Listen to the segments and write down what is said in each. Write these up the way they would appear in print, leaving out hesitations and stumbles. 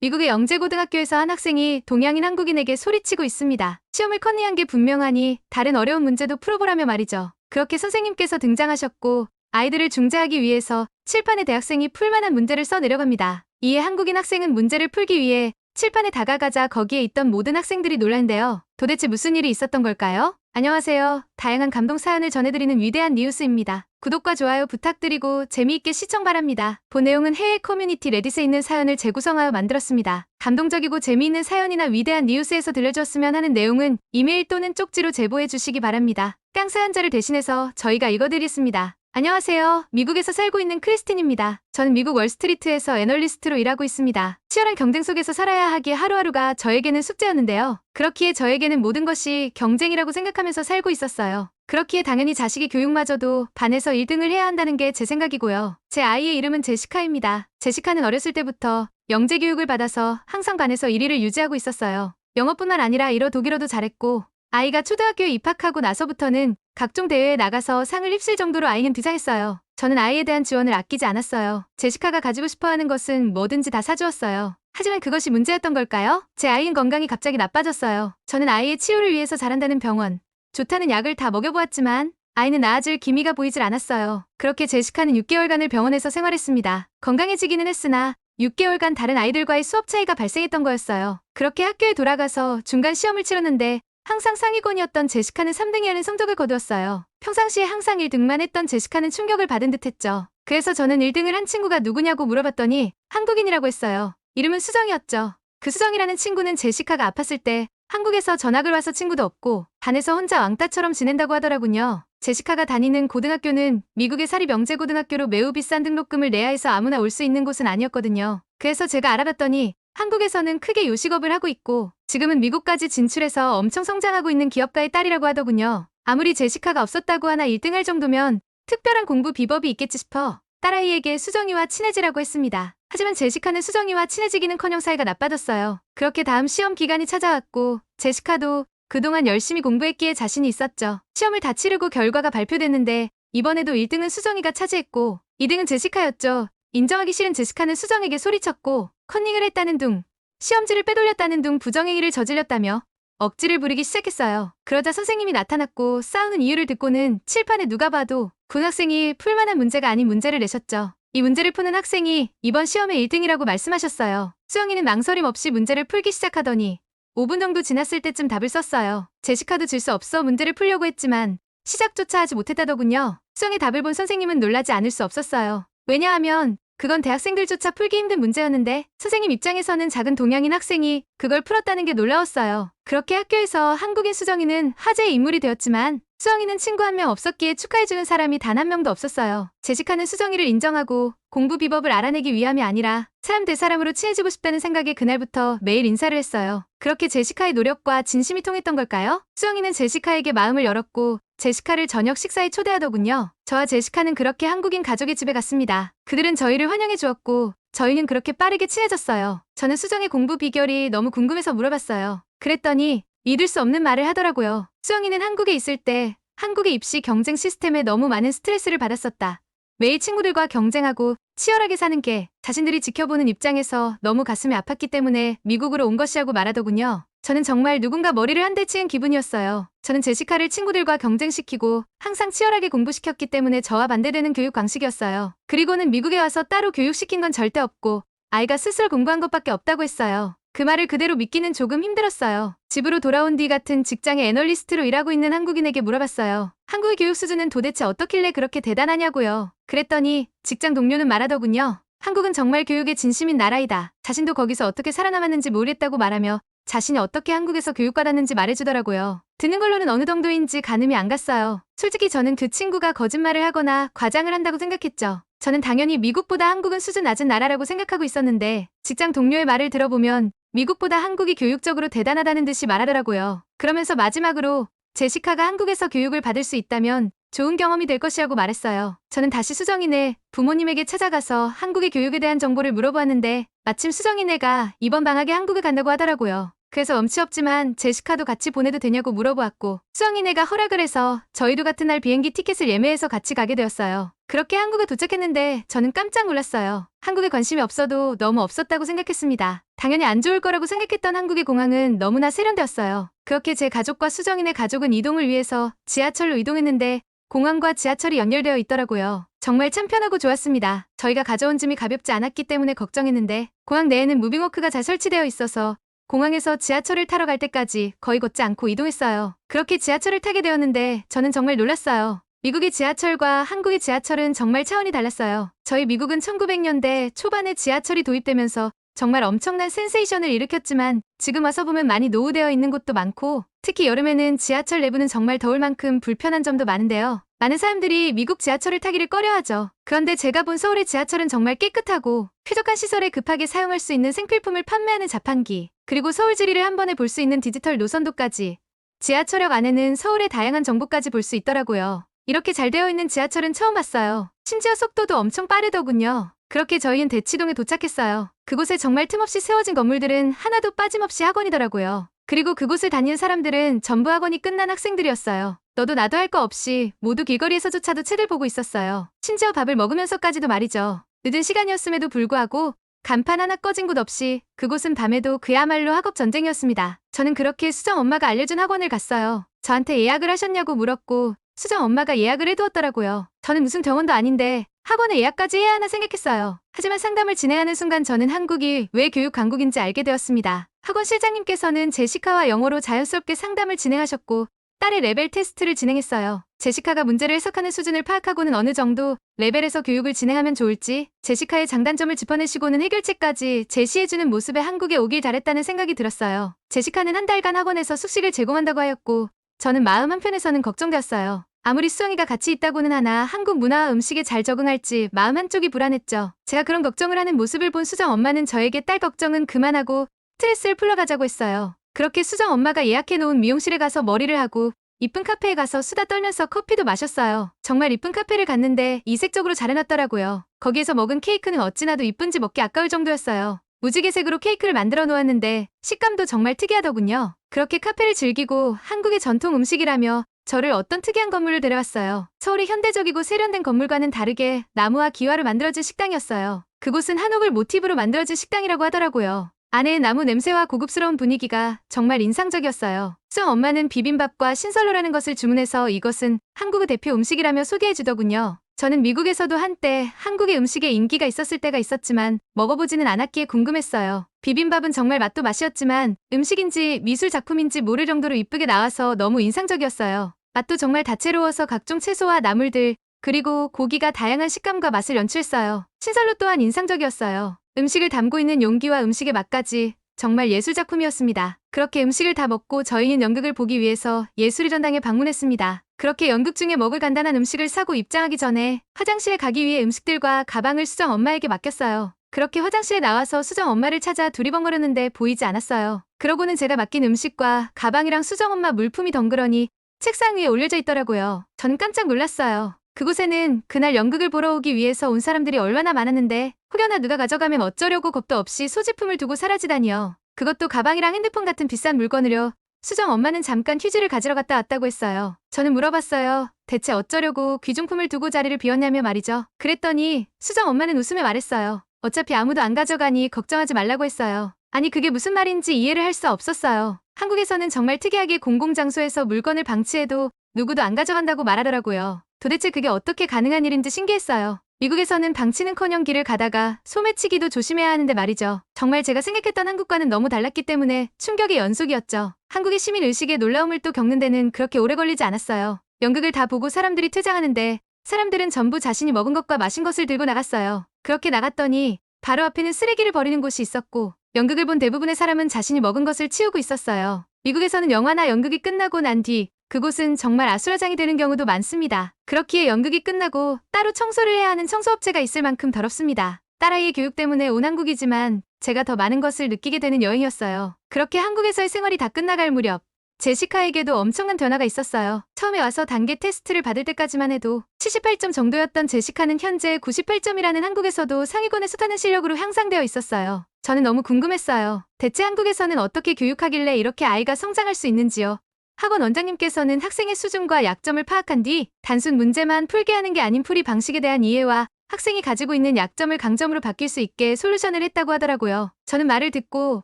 미국의 영재고등학교에서 한 학생이 동양인 한국인에게 소리치고 있습니다. 시험을 컨닝한 게 분명하니 다른 어려운 문제도 풀어보라며 말이죠. 그렇게 선생님께서 등장하셨고 아이들을 중재하기 위해서 칠판에 대학생이 풀만한 문제를 써내려갑니다. 이에 한국인 학생은 문제를 풀기 위해 칠판에 다가가자 거기에 있던 모든 학생들이 놀란대요. 도대체 무슨 일이 있었던 걸까요? 안녕하세요. 다양한 감동 사연을 전해드리는 위대한 뉴스입니다. 구독과 좋아요 부탁드리고 재미있게 시청 바랍니다. 본 내용은 해외 커뮤니티 레딧에 있는 사연을 재구성하여 만들었습니다. 감동적이고 재미있는 사연이나 위대한 뉴스에서 들려주었으면 하는 내용은 이메일 또는 쪽지로 제보해 주시기 바랍니다. 깡 사연자를 대신해서 저희가 읽어드리겠습니다. 안녕하세요. 미국에서 살고 있는 크리스틴입니다. 저는 미국 월스트리트에서 애널리스트로 일하고 있습니다. 치열한 경쟁 속에서 살아야 하기에 하루하루가 저에게는 숙제였는데요. 그렇기에 저에게는 모든 것이 경쟁이라고 생각하면서 살고 있었어요. 그렇기에 당연히 자식이 교육마저도 반에서 1등을 해야 한다는 게 제 생각이고요. 제 아이의 이름은 제시카입니다. 제시카는 어렸을 때부터 영재 교육을 받아서 항상 반에서 1위를 유지하고 있었어요. 영어뿐만 아니라 일어 독일어도 잘했고 아이가 초등학교에 입학하고 나서부터는 각종 대회에 나가서 상을 휩쓸 정도로 아이는 비상했어요. 저는 아이에 대한 지원을 아끼지 않았어요. 제시카가 가지고 싶어하는 것은 뭐든지 다 사주었어요. 하지만 그것이 문제였던 걸까요? 제 아이는 건강이 갑자기 나빠졌어요. 저는 아이의 치유를 위해서 잘한다는 병원, 좋다는 약을 다 먹여보았지만 아이는 나아질 기미가 보이질 않았어요. 그렇게 제시카는 6개월간을 병원에서 생활했습니다. 건강해지기는 했으나 6개월간 다른 아이들과의 수업 차이가 발생했던 거였어요. 그렇게 학교에 돌아가서 중간 시험을 치렀는데 항상 상위권이었던 제시카는 3등이 하는 성적을 거두었어요. 평상시에 항상 1등만 했던 제시카는 충격을 받은 듯했죠. 그래서 저는 1등을 한 친구가 누구냐고 물어봤더니 한국인이라고 했어요. 이름은 수정이었죠. 그 수정이라는 친구는 제시카가 아팠을 때 한국에서 전학을 와서 친구도 없고 반에서 혼자 왕따처럼 지낸다고 하더라군요. 제시카가 다니는 고등학교는 미국의 사립 영재고등학교로 매우 비싼 등록금을 내야 해서 아무나 올 수 있는 곳은 아니었거든요. 그래서 제가 알아봤더니 한국에서는 크게 요식업을 하고 있고 지금은 미국까지 진출해서 엄청 성장하고 있는 기업가의 딸이라고 하더군요. 아무리 제시카가 없었다고 하나 1등할 정도면 특별한 공부 비법이 있겠지 싶어 딸아이에게 수정이와 친해지라고 했습니다. 하지만 제시카는 수정이와 친해지기는커녕 사이가 나빠졌어요. 그렇게 다음 시험 기간이 찾아왔고 제시카도 그동안 열심히 공부했기에 자신이 있었죠. 시험을 다 치르고 결과가 발표됐는데 이번에도 1등은 수정이가 차지했고 2등은 제시카였죠. 인정하기 싫은 제시카는 수정에게 소리쳤고 컨닝을 했다는 둥, 시험지를 빼돌렸다는 둥 부정행위를 저질렀다며 억지를 부리기 시작했어요. 그러자 선생님이 나타났고 싸우는 이유를 듣고는 칠판에 누가 봐도 고등학생이 풀만한 문제가 아닌 문제를 내셨죠. 이 문제를 푸는 학생이 이번 시험에 1등이라고 말씀하셨어요. 수영이는 망설임 없이 문제를 풀기 시작하더니 5분 정도 지났을 때쯤 답을 썼어요. 제시카도 질 수 없어 문제를 풀려고 했지만 시작조차 하지 못했다더군요. 수영의 답을 본 선생님은 놀라지 않을 수 없었어요. 왜냐하면 그건 대학생들조차 풀기 힘든 문제였는데 선생님 입장에서는 작은 동양인 학생이 그걸 풀었다는 게 놀라웠어요. 그렇게 학교에서 한국인 수정이는 화제의 인물이 되었지만 수정이는 친구 한 명 없었기에 축하해주는 사람이 단 한 명도 없었어요. 제시카는 수정이를 인정하고 공부 비법을 알아내기 위함이 아니라 사람 대 사람으로 친해지고 싶다는 생각에 그날부터 매일 인사를 했어요. 그렇게 제시카의 노력과 진심이 통했던 걸까요? 수정이는 제시카에게 마음을 열었고 제시카를 저녁 식사에 초대하더군요. 저와 제시카는 그렇게 한국인 가족의 집에 갔습니다. 그들은 저희를 환영해 주었고 저희는 그렇게 빠르게 친해졌어요. 저는 수정의 공부 비결이 너무 궁금해서 물어봤어요. 그랬더니 믿을 수 없는 말을 하더라고요. 수정이는 한국에 있을 때 한국의 입시 경쟁 시스템에 너무 많은 스트레스를 받았었다. 매일 친구들과 경쟁하고 치열하게 사는 게 자신들이 지켜보는 입장에서 너무 가슴이 아팠기 때문에 미국으로 온 것이라고 말하더군요. 저는 정말 누군가 머리를 한 대 치은 기분이었어요. 저는 제시카를 친구들과 경쟁시키고 항상 치열하게 공부시켰기 때문에 저와 반대되는 교육 방식이었어요. 그리고는 미국에 와서 따로 교육시킨 건 절대 없고 아이가 스스로 공부한 것밖에 없다고 했어요. 그 말을 그대로 믿기는 조금 힘들었어요. 집으로 돌아온 뒤 같은 직장의 애널리스트로 일하고 있는 한국인에게 물어봤어요. 한국의 교육 수준은 도대체 어떻길래 그렇게 대단하냐고요. 그랬더니 직장 동료는 말하더군요. 한국은 정말 교육에 진심인 나라이다. 자신도 거기서 어떻게 살아남았는지 모르겠다고 말하며 자신이 어떻게 한국에서 교육받았는지 말해주더라고요. 듣는 걸로는 어느 정도인지 가늠이 안 갔어요. 솔직히 저는 그 친구가 거짓말을 하거나 과장을 한다고 생각했죠. 저는 당연히 미국보다 한국은 수준 낮은 나라라고 생각하고 있었는데 직장 동료의 말을 들어보면 미국보다 한국이 교육적으로 대단하다는 듯이 말하더라고요. 그러면서 마지막으로 제시카가 한국에서 교육을 받을 수 있다면 좋은 경험이 될 것이라고 말했어요. 저는 다시 수정이네 부모님에게 찾아가서 한국의 교육에 대한 정보를 물어보았는데 마침 수정이네가 이번 방학에 한국에 간다고 하더라고요. 그래서 엄치 없지만 제시카도 같이 보내도 되냐고 물어보았고 수정이네가 허락을 해서 저희도 같은 날 비행기 티켓을 예매해서 같이 가게 되었어요. 그렇게 한국에 도착했는데 저는 깜짝 놀랐어요. 한국에 관심이 없어도 너무 없었다고 생각했습니다. 당연히 안 좋을 거라고 생각했던 한국의 공항은 너무나 세련되었어요. 그렇게 제 가족과 수정이네 가족은 이동을 위해서 지하철로 이동했는데 공항과 지하철이 연결되어 있더라고요. 정말 참 편하고 좋았습니다. 저희가 가져온 짐이 가볍지 않았기 때문에 걱정했는데 공항 내에는 무빙워크가 잘 설치되어 있어서 공항에서 지하철을 타러 갈 때까지 거의 걷지 않고 이동했어요. 그렇게 지하철을 타게 되었는데 저는 정말 놀랐어요. 미국의 지하철과 한국의 지하철은 정말 차원이 달랐어요. 저희 미국은 1900년대 초반에 지하철이 도입되면서 정말 엄청난 센세이션을 일으켰지만 지금 와서 보면 많이 노후되어 있는 곳도 많고 특히 여름에는 지하철 내부는 정말 더울 만큼 불편한 점도 많은데요. 많은 사람들이 미국 지하철을 타기를 꺼려하죠. 그런데 제가 본 서울의 지하철은 정말 깨끗하고 쾌적한 시설에 급하게 사용할 수 있는 생필품을 판매하는 자판기 그리고 서울 지리를 한 번에 볼 수 있는 디지털 노선도까지 지하철역 안에는 서울의 다양한 정보까지 볼 수 있더라고요. 이렇게 잘 되어 있는 지하철은 처음 봤어요. 심지어 속도도 엄청 빠르더군요. 그렇게 저희는 대치동에 도착했어요. 그곳에 정말 틈없이 세워진 건물들은 하나도 빠짐없이 학원이더라고요. 그리고 그곳을 다니는 사람들은 전부 학원이 끝난 학생들이었어요. 너도 나도 할 거 없이 모두 길거리에서조차도 책을 보고 있었어요. 심지어 밥을 먹으면서까지도 말이죠. 늦은 시간이었음에도 불구하고 간판 하나 꺼진 곳 없이 그곳은 밤에도 그야말로 학업 전쟁이었습니다. 저는 그렇게 수정 엄마가 알려준 학원을 갔어요. 저한테 예약을 하셨냐고 물었고 수정 엄마가 예약을 해두었더라고요. 저는 무슨 병원도 아닌데 학원에 예약까지 해야 하나 생각했어요. 하지만 상담을 진행하는 순간 저는 한국이 왜 교육 강국인지 알게 되었습니다. 학원 실장님께서는 제시카와 영어로 자연스럽게 상담을 진행하셨고 딸의 레벨 테스트를 진행했어요. 제시카가 문제를 해석하는 수준을 파악하고는 어느 정도 레벨에서 교육을 진행하면 좋을지 제시카의 장단점을 짚어내시고는 해결책까지 제시해주는 모습에 한국에 오길 잘했다는 생각이 들었어요. 제시카는 한 달간 학원에서 숙식을 제공한다고 하였고 저는 마음 한편에서는 걱정되었어요. 아무리 수정이가 같이 있다고는 하나 한국 문화와 음식에 잘 적응할지 마음 한쪽이 불안했죠. 제가 그런 걱정을 하는 모습을 본 수정 엄마는 저에게 딸 걱정은 그만하고 스트레스를 풀러가자고 했어요. 그렇게 수정 엄마가 예약해놓은 미용실에 가서 머리를 하고 이쁜 카페에 가서 수다 떨면서 커피도 마셨어요. 정말 이쁜 카페를 갔는데 이색적으로 잘 해놨더라고요. 거기에서 먹은 케이크는 어찌나도 이쁜지 먹기 아까울 정도였어요. 무지개색으로 케이크를 만들어 놓았는데 식감도 정말 특이하더군요. 그렇게 카페를 즐기고 한국의 전통 음식이라며 저를 어떤 특이한 건물을 데려왔어요. 서울의 현대적이고 세련된 건물과는 다르게 나무와 기와로 만들어진 식당이었어요. 그곳은 한옥을 모티브로 만들어진 식당이라고 하더라고요. 안에 나무 냄새와 고급스러운 분위기가 정말 인상적이었어요. 수정 엄마는 비빔밥과 신설로라는 것을 주문해서 이것은 한국의 대표 음식이라며 소개해주더군요. 저는 미국에서도 한때 한국의 음식에 인기가 있었을 때가 있었지만 먹어보지는 않았기에 궁금했어요. 비빔밥은 정말 맛도 맛이었지만 음식인지 미술 작품인지 모를 정도로 이쁘게 나와서 너무 인상적이었어요. 맛도 정말 다채로워서 각종 채소와 나물들 그리고 고기가 다양한 식감과 맛을 연출했어요. 신설로 또한 인상적이었어요. 음식을 담고 있는 용기와 음식의 맛까지 정말 예술작품이었습니다. 그렇게 음식을 다 먹고 저희는 연극을 보기 위해서 예술의전당에 방문했습니다. 그렇게 연극 중에 먹을 간단한 음식을 사고 입장하기 전에 화장실에 가기 위해 음식들과 가방을 수정 엄마에게 맡겼어요. 그렇게 화장실에 나와서 수정 엄마를 찾아 두리번거렸는데 보이지 않았어요. 그러고는 제가 맡긴 음식과 가방이랑 수정 엄마 물품이 덩그러니 책상 위에 올려져 있더라고요. 전 깜짝 놀랐어요. 그곳에는 그날 연극을 보러 오기 위해서 온 사람들이 얼마나 많았는데 혹여나 누가 가져가면 어쩌려고 겁도 없이 소지품을 두고 사라지다니요. 그것도 가방이랑 핸드폰 같은 비싼 물건으려 수정 엄마는 잠깐 휴지를 가지러 갔다 왔다고 했어요. 저는 물어봤어요. 대체 어쩌려고 귀중품을 두고 자리를 비웠냐며 말이죠. 그랬더니 수정 엄마는 웃으며 말했어요. 어차피 아무도 안 가져가니 걱정하지 말라고 했어요. 아니 그게 무슨 말인지 이해를 할 수 없었어요. 한국에서는 정말 특이하게 공공장소에서 물건을 방치해도 누구도 안 가져간다고 말하더라고요. 도대체 그게 어떻게 가능한 일인지 신기했어요. 미국에서는 방치는커녕 길을 가다가 소매치기도 조심해야 하는데 말이죠. 정말 제가 생각했던 한국과는 너무 달랐기 때문에 충격의 연속이었죠. 한국의 시민의식에 놀라움을 또 겪는 데는 그렇게 오래 걸리지 않았어요. 연극을 다 보고 사람들이 퇴장하는데 사람들은 전부 자신이 먹은 것과 마신 것을 들고 나갔어요. 그렇게 나갔더니 바로 앞에는 쓰레기를 버리는 곳이 있었고 연극을 본 대부분의 사람은 자신이 먹은 것을 치우고 있었어요. 미국에서는 영화나 연극이 끝나고 난 뒤 그곳은 정말 아수라장이 되는 경우도 많습니다. 그렇기에 연극이 끝나고 따로 청소를 해야 하는 청소업체가 있을 만큼 더럽습니다. 딸아이의 교육 때문에 온 한국이지만 제가 더 많은 것을 느끼게 되는 여행이었어요. 그렇게 한국에서의 생활이 다 끝나갈 무렵 제시카에게도 엄청난 변화가 있었어요. 처음에 와서 단계 테스트를 받을 때까지만 해도 78점 정도였던 제시카는 현재 98점이라는 한국에서도 상위권에 속하는 실력으로 향상되어 있었어요. 저는 너무 궁금했어요. 대체 한국에서는 어떻게 교육하길래 이렇게 아이가 성장할 수 있는지요? 학원 원장님께서는 학생의 수준과 약점을 파악한 뒤 단순 문제만 풀게 하는 게 아닌 풀이 방식에 대한 이해와 학생이 가지고 있는 약점을 강점으로 바뀔 수 있게 솔루션을 했다고 하더라고요. 저는 말을 듣고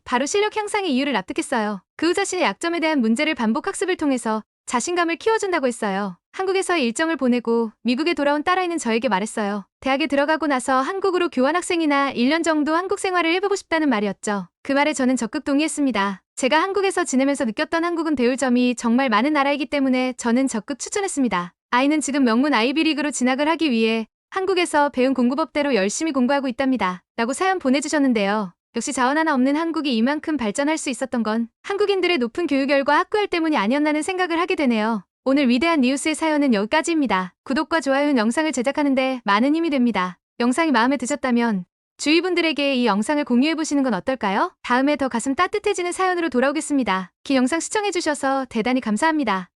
바로 실력 향상의 이유를 납득했어요. 그 후 자신의 약점에 대한 문제를 반복 학습을 통해서 자신감을 키워준다고 했어요. 한국에서의 일정을 보내고 미국에 돌아온 딸아이는 저에게 말했어요. 대학에 들어가고 나서 한국으로 교환학생이나 1년 정도 한국 생활을 해보고 싶다는 말이었죠. 그 말에 저는 적극 동의했습니다. 제가 한국에서 지내면서 느꼈던 한국은 배울 점이 정말 많은 나라이기 때문에 저는 적극 추천했습니다. 아이는 지금 명문 아이비리그로 진학을 하기 위해 한국에서 배운 공부법대로 열심히 공부하고 있답니다. 라고 사연 보내주셨는데요. 역시 자원 하나 없는 한국이 이만큼 발전할 수 있었던 건 한국인들의 높은 교육열과 학구열 때문이 아니었나는 생각을 하게 되네요. 오늘 위대한 뉴스의 사연은 여기까지입니다. 구독과 좋아요는 영상을 제작하는데 많은 힘이 됩니다. 영상이 마음에 드셨다면 주위 분들에게 이 영상을 공유해보시는 건 어떨까요? 다음에 더 가슴 따뜻해지는 사연으로 돌아오겠습니다. 긴 영상 시청해주셔서 대단히 감사합니다.